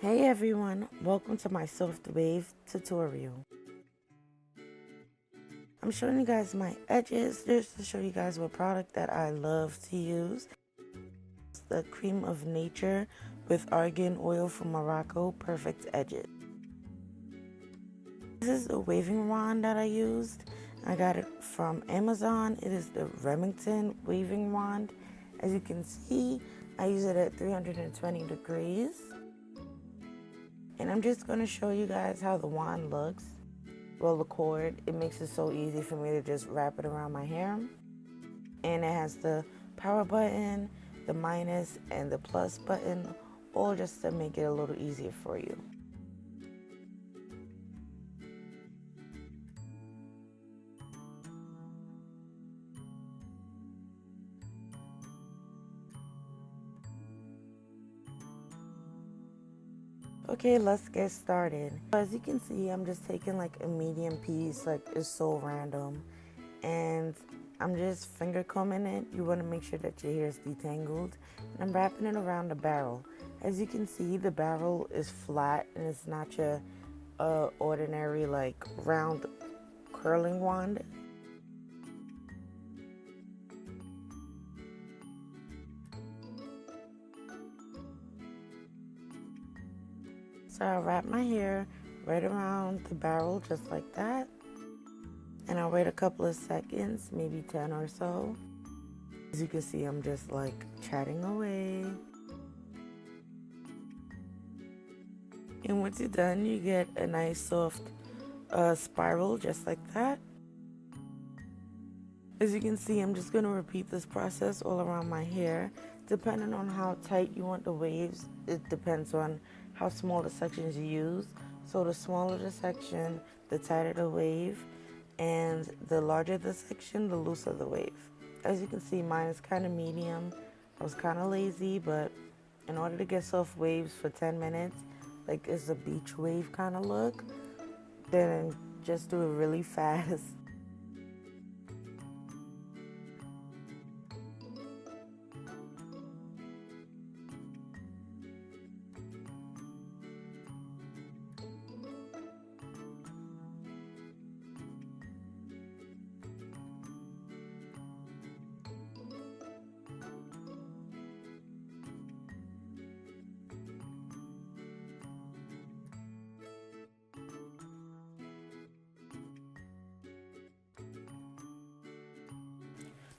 Hey everyone, welcome to my soft wave tutorial. I'm showing you guys my edges just to show you guys what product that I love to use. It's the Cream of Nature with argan oil from Morocco Perfect Edges. This is the waving wand that I used. I got it from Amazon. It is the Remington waving wand. As you can see, I use it at 320 degrees. And I'm just going to show you guys how the wand looks. Well, the cord, it makes it so easy for me to just wrap it around my hair. And it has the power button, the minus, and the plus button, all just to make it a little easier for you. Okay, let's get started. As you can see, I'm just taking like a medium piece, like it's so random. And I'm just finger combing it. You want to make sure that your hair is detangled. And I'm wrapping it around the barrel. As you can see, the barrel is flat and it's not your ordinary like round curling wand. So I'll wrap my hair right around the barrel just like that. And I'll wait a couple of seconds, maybe 10 or so. As you can see, I'm just like chatting away. And once you're done, you get a nice soft spiral just like that. As you can see, I'm just going to repeat this process all around my hair. Depending on how tight you want the waves, it depends on how small the sections you use. So the smaller the section, the tighter the wave, and the larger the section, the looser the wave. As you can see, mine is kind of medium. I was kind of lazy, but in order to get soft waves for 10 minutes, like it's a beach wave kind of look, then just do it really fast.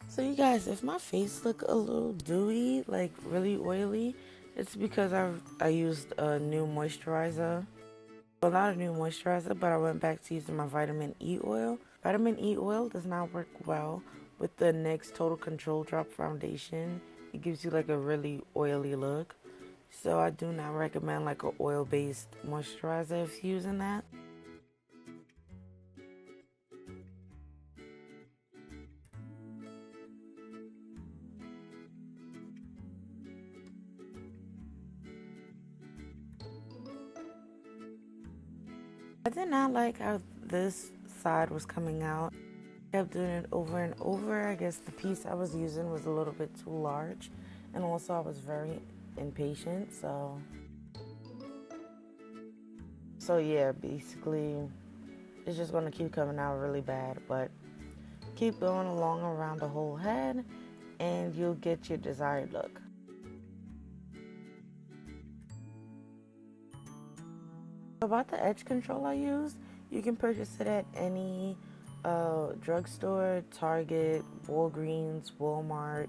So you guys, if my face look a little dewy, like really oily, it's because I used a new moisturizer. Well, not a new moisturizer, but I went back to using my vitamin E oil. Vitamin E oil does not work well with the NYX Total Control Drop Foundation. It gives you like a really oily look. So I do not recommend like an oil-based moisturizer if you're using that. I did not like how this side was coming out. I kept doing it over and over. I guess the piece I was using was a little bit too large, and also I was very impatient, so yeah, basically it's just going to keep coming out really bad, but keep going along around the whole head and you'll get your desired look. About the edge control I use, you can purchase it at any drugstore, Target, Walgreens, Walmart,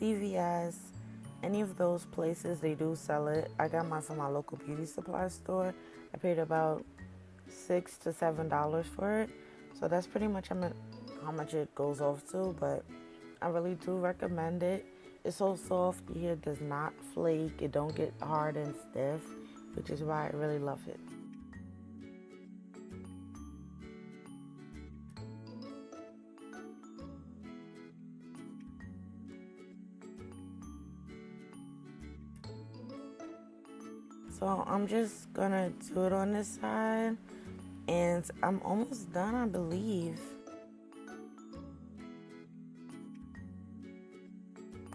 CVS, any of those places. They do sell it. I got mine from my local beauty supply store. I paid about $6 to $7 for it, so that's pretty much how much it goes off to, but I really do recommend it. It's so soft, your hair does not flake, it don't get hard and stiff, which is why I really love it. So I'm just gonna do it on this side, and I'm almost done, I believe.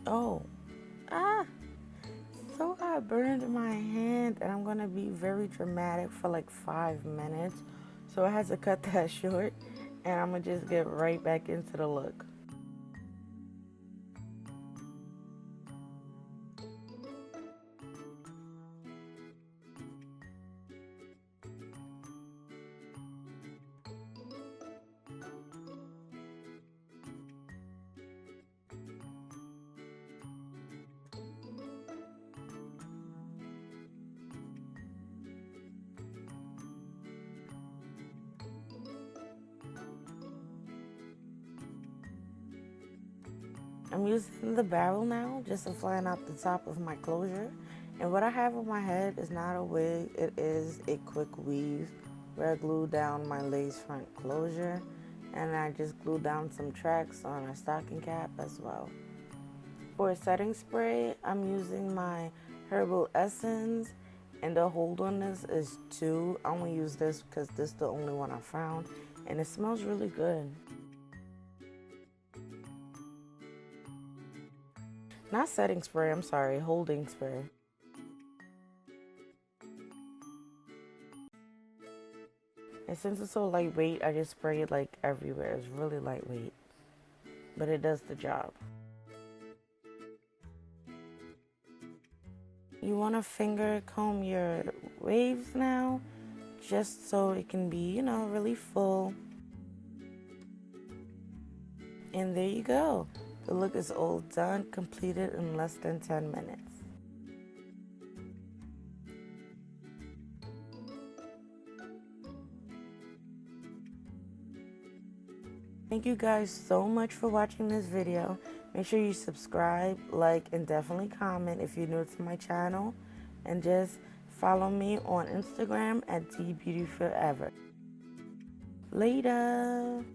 Oh, so burned my hand, and I'm gonna be very dramatic for like 5 minutes. So I had to cut that short, and I'm gonna just get right back into the look. I'm using the barrel now just to flatten out the top of my closure. And what I have on my head is not a wig, it is a quick weave where I glue down my lace front closure, and I just glue down some tracks on a stocking cap as well. For a setting spray, I'm using my Herbal Essence, and the hold on this is 2. I'm gonna use this because this is the only one I found, and it smells really good. Not setting spray, I'm sorry, holding spray. And since it's so lightweight, I just spray it like everywhere. It's really lightweight, but it does the job. You want to finger comb your waves now, just so it can be, really full. And there you go. The look is all done, completed in less than 10 minutes. Thank you guys so much for watching this video. Make sure you subscribe, like, and definitely comment if you're new to my channel. And just follow me on Instagram at tbeautyforever. Later.